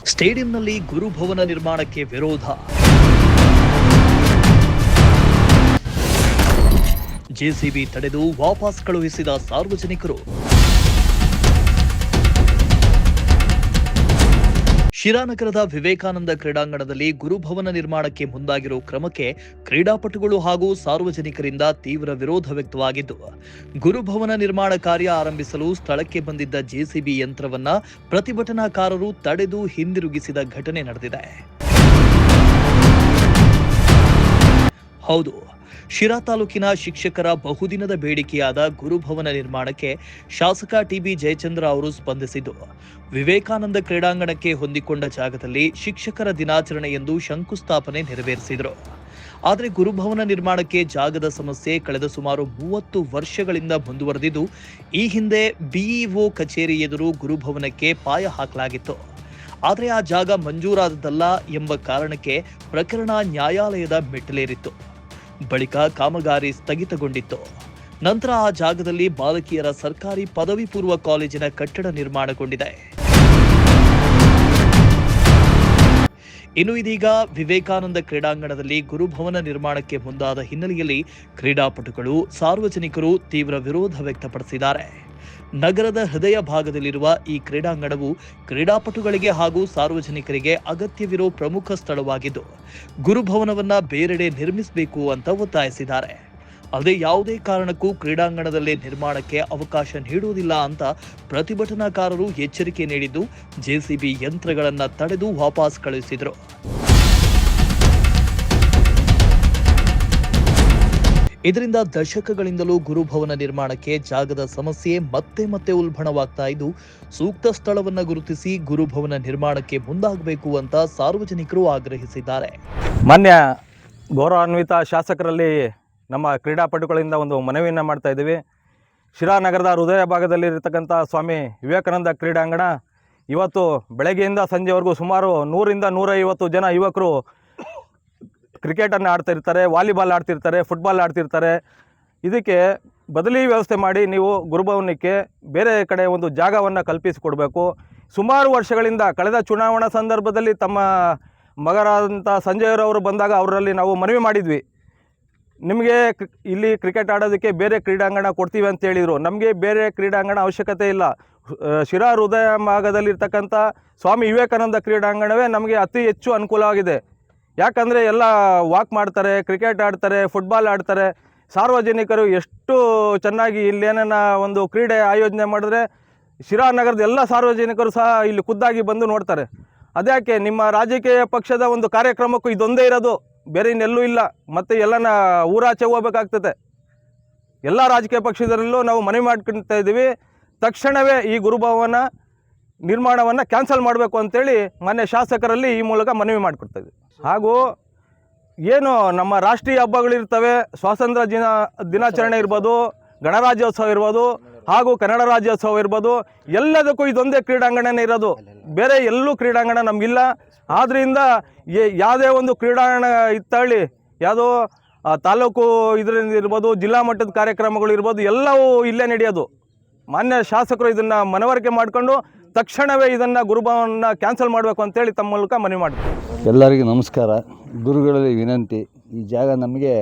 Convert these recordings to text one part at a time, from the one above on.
ಸ್ಟೇಡಿಯಂನಲ್ಲಿ ಗುರುಭವನ ನಿರ್ಮಾಣಕ್ಕೆ ವಿರೋಧ. ಜೆಸಿಬಿ ತಡೆದು ವಾಪಸ್ ಕಳುಹಿಸಿದ ಸಾರ್ವಜನಿಕರು. ಶಿರಾನಗರದ ವಿವೇಕಾನಂದ ಕ್ರೀಡಾಂಗಣದಲ್ಲಿ ಗುರುಭವನ ನಿರ್ಮಾಣಕ್ಕೆ ಮುಂದಾಗಿರುವ ಕ್ರಮಕ್ಕೆ ಕ್ರೀಡಾಪಟುಗಳು ಹಾಗೂ ಸಾರ್ವಜನಿಕರಿಂದ ತೀವ್ರ ವಿರೋಧ ವ್ಯಕ್ತವಾಗಿದ್ದು, ಗುರುಭವನ ನಿರ್ಮಾಣ ಕಾರ್ಯ ಆರಂಭಿಸಲು ಸ್ಥಳಕ್ಕೆ ಬಂದಿದ್ದ ಜೆಸಿಬಿ ಯಂತ್ರವನ್ನ ಪ್ರತಿಭಟನಾಕಾರರು ತಡೆದು ಹಿಂದಿರುಗಿಸಿದ ಘಟನೆ ನಡೆದಿದೆ. ಹೌದು, ಶಿರಾ ತಾಲೂಕಿನ ಶಿಕ್ಷಕರ ಬಹುದಿನದ ಬೇಡಿಕೆಯಾದ ಗುರುಭವನ ನಿರ್ಮಾಣಕ್ಕೆ ಶಾಸಕ ಟಿಬಿ ಜಯಚಂದ್ರ ಅವರು ಸ್ಪಂದಿಸಿದ್ದು, ವಿವೇಕಾನಂದ ಕ್ರೀಡಾಂಗಣಕ್ಕೆ ಹೊಂದಿಕೊಂಡ ಜಾಗದಲ್ಲಿ ಶಿಕ್ಷಕರ ದಿನಾಚರಣೆ ಎಂದು ಶಂಕುಸ್ಥಾಪನೆ ನೆರವೇರಿಸಿದರು. ಆದರೆ ಗುರುಭವನ ನಿರ್ಮಾಣಕ್ಕೆ ಜಾಗದ ಸಮಸ್ಯೆ ಕಳೆದ ಸುಮಾರು 30 ವರ್ಷಗಳಿಂದ ಮುಂದುವರೆದಿದ್ದು, ಈ ಹಿಂದೆ ಬಿಇಒ ಕಚೇರಿ ಎದುರು ಗುರುಭವನಕ್ಕೆ ಪಾಯ ಹಾಕಲಾಗಿತ್ತು. ಆದರೆ ಆ ಜಾಗ ಮಂಜೂರಾದದ್ದಲ್ಲ ಎಂಬ ಕಾರಣಕ್ಕೆ ಪ್ರಕರಣ ನ್ಯಾಯಾಲಯದ ಮೆಟ್ಟಿಲೇರಿತ್ತು. ಬಳಿಕ ಕಾಮಗಾರಿ ಸ್ಥಗಿತಗೊಂಡಿತ್ತು. ನಂತರ ಆ ಜಾಗದಲ್ಲಿ ಬಾಲಕಿಯರ ಸರ್ಕಾರಿ ಪದವಿ ಪೂರ್ವ ಕಾಲೇಜಿನ ಕಟ್ಟಡ ನಿರ್ಮಾಣಗೊಂಡಿದೆ. ಇನ್ನು ಇದೀಗ ವಿವೇಕಾನಂದ ಕ್ರೀಡಾಂಗಣದಲ್ಲಿ ಗುರುಭವನ ನಿರ್ಮಾಣಕ್ಕೆ ಮುಂದಾದ ಹಿನ್ನೆಲೆಯಲ್ಲಿ ಕ್ರೀಡಾಪಟುಗಳು, ಸಾರ್ವಜನಿಕರು ತೀವ್ರ ವಿರೋಧ ವ್ಯಕ್ತಪಡಿಸಿದ್ದಾರೆ. ನಗರದ ಹೃದಯ ಭಾಗದಲ್ಲಿರುವ ಈ ಕ್ರೀಡಾಂಗಣವು ಕ್ರೀಡಾಪಟುಗಳಿಗೆ ಹಾಗೂ ಸಾರ್ವಜನಿಕರಿಗೆ ಅಗತ್ಯವಿರೋ ಪ್ರಮುಖ ಸ್ಥಳವಾಗಿದ್ದು, ಗುರುಭವನವನ್ನ ಬೇರೆಡೆ ನಿರ್ಮಿಸಬೇಕು ಅಂತ ಒತ್ತಾಯಿಸಿದ್ದಾರೆ. ಅಲ್ಲದೆ ಯಾವುದೇ ಕಾರಣಕ್ಕೂ ಕ್ರೀಡಾಂಗಣದಲ್ಲೇ ನಿರ್ಮಾಣಕ್ಕೆ ಅವಕಾಶ ನೀಡುವುದಿಲ್ಲ ಅಂತ ಪ್ರತಿಭಟನಾಕಾರರು ಎಚ್ಚರಿಕೆ ನೀಡಿದ್ದು, ಜೆಸಿಬಿ ಯಂತ್ರಗಳನ್ನು ತಡೆದು ವಾಪಸ್ ಕಳುಹಿಸಿದರು. ಇದರಿಂದ ದಶಕಗಳಿಂದಲೂ ಗುರುಭವನ ನಿರ್ಮಾಣಕ್ಕೆ ಜಾಗದ ಸಮಸ್ಯೆ ಮತ್ತೆ ಮತ್ತೆ ಉಲ್ಬಣವಾಗ್ತಾ ಇದ್ದು, ಸೂಕ್ತ ಸ್ಥಳವನ್ನು ಗುರುತಿಸಿ ಗುರುಭವನ ನಿರ್ಮಾಣಕ್ಕೆ ಮುಂದಾಗಬೇಕು ಅಂತ ಸಾರ್ವಜನಿಕರು ಆಗ್ರಹಿಸಿದ್ದಾರೆ. ಮಾನ್ಯ ಗೌರವಾನ್ವಿತ ಶಾಸಕರಲ್ಲಿ ನಮ್ಮ ಕ್ರೀಡಾಪಟುಗಳಿಂದ ಒಂದು ಮನವಿಯನ್ನು ಮಾಡ್ತಾ ಇದ್ದೀವಿ. ಶಿರಾನಗರದ ಹೃದಯ ಭಾಗದಲ್ಲಿರತಕ್ಕಂಥ ಸ್ವಾಮಿ ವಿವೇಕಾನಂದ ಕ್ರೀಡಾಂಗಣ ಇವತ್ತು ಬೆಳಗ್ಗೆಯಿಂದ ಸಂಜೆವರೆಗೂ ಸುಮಾರು 100ರಿಂದ 150 ಜನ ಯುವಕರು ಕ್ರಿಕೆಟನ್ನು ಆಡ್ತಿರ್ತಾರೆ, ವಾಲಿಬಾಲ್ ಆಡ್ತಿರ್ತಾರೆ, ಫುಟ್ಬಾಲ್ ಆಡ್ತಿರ್ತಾರೆ. ಇದಕ್ಕೆ ಬದಲಿ ವ್ಯವಸ್ಥೆ ಮಾಡಿ ನೀವು ಗುರುಭವನಕ್ಕೆ ಬೇರೆ ಕಡೆ ಒಂದು ಜಾಗವನ್ನು ಕಲ್ಪಿಸಿಕೊಡಬೇಕು. ಸುಮಾರು ವರ್ಷಗಳಿಂದ ಕಳೆದ ಚುನಾವಣಾ ಸಂದರ್ಭದಲ್ಲಿ ತಮ್ಮ ಮಗರಾದಂಥ ಸಂಜಯರವರು ಬಂದಾಗ ಅವರಲ್ಲಿ ನಾವು ಮನವಿ ಮಾಡಿದ್ವಿ, ನಿಮಗೆ ಇಲ್ಲಿ ಕ್ರಿಕೆಟ್ ಆಡೋದಕ್ಕೆ ಬೇರೆ ಕ್ರೀಡಾಂಗಣ ಕೊಡ್ತೀವಿ ಅಂತ ಹೇಳಿದರು. ನಮಗೆ ಬೇರೆ ಕ್ರೀಡಾಂಗಣ ಅವಶ್ಯಕತೆ ಇಲ್ಲ. ಶಿರಾ ಹೃದಯ ಭಾಗದಲ್ಲಿರ್ತಕ್ಕಂಥ ಸ್ವಾಮಿ ವಿವೇಕಾನಂದ ಕ್ರೀಡಾಂಗಣವೇ ನಮಗೆ ಅತಿ ಹೆಚ್ಚು ಅನುಕೂಲವಾಗಿದೆ. ಯಾಕಂದರೆ ಎಲ್ಲ ವಾಕ್ ಮಾಡ್ತಾರೆ, ಕ್ರಿಕೆಟ್ ಆಡ್ತಾರೆ, ಫುಟ್ಬಾಲ್ ಆಡ್ತಾರೆ. ಸಾರ್ವಜನಿಕರು ಎಷ್ಟು ಚೆನ್ನಾಗಿ ಇಲ್ಲೇನ ಒಂದು ಕ್ರೀಡೆ ಆಯೋಜನೆ ಮಾಡಿದ್ರೆ ಶಿರಾನಗರದ ಎಲ್ಲ ಸಾರ್ವಜನಿಕರು ಸಹ ಇಲ್ಲಿ ಖುದ್ದಾಗಿ ಬಂದು ನೋಡ್ತಾರೆ. ಅದ್ಯಾಕೆ ನಿಮ್ಮ ರಾಜಕೀಯ ಪಕ್ಷದ ಒಂದು ಕಾರ್ಯಕ್ರಮಕ್ಕೂ ಇದೊಂದೇ ಇರೋದು, ಬೇರೆ ಇನ್ನೆಲ್ಲೂ ಇಲ್ಲ. ಮತ್ತು ಎಲ್ಲನ ಊರಾಚೆ ಹೋಗ್ಬೇಕಾಗ್ತದೆ. ಎಲ್ಲ ರಾಜಕೀಯ ಪಕ್ಷದಲ್ಲೂ ನಾವು ಮನವಿ ಮಾಡ್ಕೊಳ್ತಾ ಇದ್ದೀವಿ, ತಕ್ಷಣವೇ ಈ ಗುರುಭವನ ನಿರ್ಮಾಣವನ್ನು ಕ್ಯಾನ್ಸಲ್ ಮಾಡಬೇಕು ಅಂತೇಳಿ ಮಾನ್ಯ ಶಾಸಕರಲ್ಲಿ ಈ ಮೂಲಕ ಮನವಿ ಮಾಡಿಕೊಡ್ತಾ ಇದ್ದೀವಿ. ಹಾಗೂ ಏನು ನಮ್ಮ ರಾಷ್ಟ್ರೀಯ ಹಬ್ಬಗಳಿರ್ತವೆ, ಸ್ವಾತಂತ್ರ್ಯ ದಿನಾಚರಣೆ ಇರ್ಬೋದು, ಗಣರಾಜ್ಯೋತ್ಸವ ಇರ್ಬೋದು, ಹಾಗೂ ಕನ್ನಡ ರಾಜ್ಯೋತ್ಸವ ಇರ್ಬೋದು, ಎಲ್ಲದಕ್ಕೂ ಇದೊಂದೇ ಕ್ರೀಡಾಂಗಣನೇ ಇರೋದು. ಬೇರೆ ಎಲ್ಲೂ ಕ್ರೀಡಾಂಗಣ ನಮಗಿಲ್ಲ. ಆದ್ದರಿಂದ ಯಾವುದೇ ಒಂದು ಕ್ರೀಡಾಂಗಣ ಇತ್ತಳ್ಳಿ ಯಾವುದೋ ತಾಲೂಕು ಇದರಿಂದ ಇರ್ಬೋದು, ಜಿಲ್ಲಾ ಮಟ್ಟದ ಕಾರ್ಯಕ್ರಮಗಳು ಇರ್ಬೋದು, ಎಲ್ಲವೂ ಇಲ್ಲೇ ನಡೆಯೋದು. ಮಾನ್ಯ ಶಾಸಕರು ಇದನ್ನು ಮನವರಿಕೆ ಮಾಡಿಕೊಂಡು ತಕ್ಷಣವೇ ಇದನ್ನು ಗುರುಭವನ ಕ್ಯಾನ್ಸಲ್ ಮಾಡಬೇಕು ಅಂತೇಳಿ ತಮ್ಮ ಮೂಲಕ ಮನವಿ ಮಾಡ್ತೀವಿ. ಎಲ್ಲರಿಗೂ ನಮಸ್ಕಾರ. ಗುರುಗಳಲ್ಲಿ ವಿನಂತಿ, ಈ ಜಾಗ ನಮಗೆ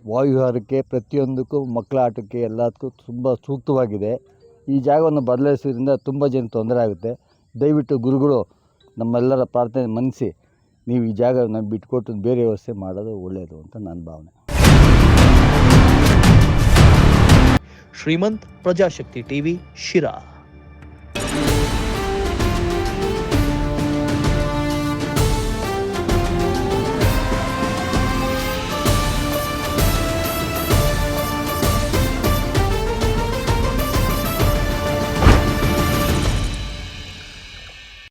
ವಾಯುವಿಹಾರಕ್ಕೆ, ಪ್ರತಿಯೊಂದಕ್ಕೂ, ಮಕ್ಕಳ ಆಟಕ್ಕೆ, ಎಲ್ಲದಕ್ಕೂ ತುಂಬ ಸೂಕ್ತವಾಗಿದೆ. ಈ ಜಾಗವನ್ನು ಬದಲಾಯಿಸೋದ್ರಿಂದ ತುಂಬ ಜನ ತೊಂದರೆ ಆಗುತ್ತೆ. ದಯವಿಟ್ಟು ಗುರುಗಳು ನಮ್ಮೆಲ್ಲರ ಪ್ರಾರ್ಥನೆ ಮನ್ನಿಸಿ ನೀವು ಈ ಜಾಗವನ್ನು ಬಿಟ್ಕೊಟ್ಟು ಬೇರೆ ವ್ಯವಸ್ಥೆ ಮಾಡೋದು ಒಳ್ಳೆಯದು ಅಂತ ನನ್ನ ಭಾವನೆ. ಶ್ರೀಮಂತ್, ಪ್ರಜಾಶಕ್ತಿ ಟಿವಿ, ಶಿರಾ.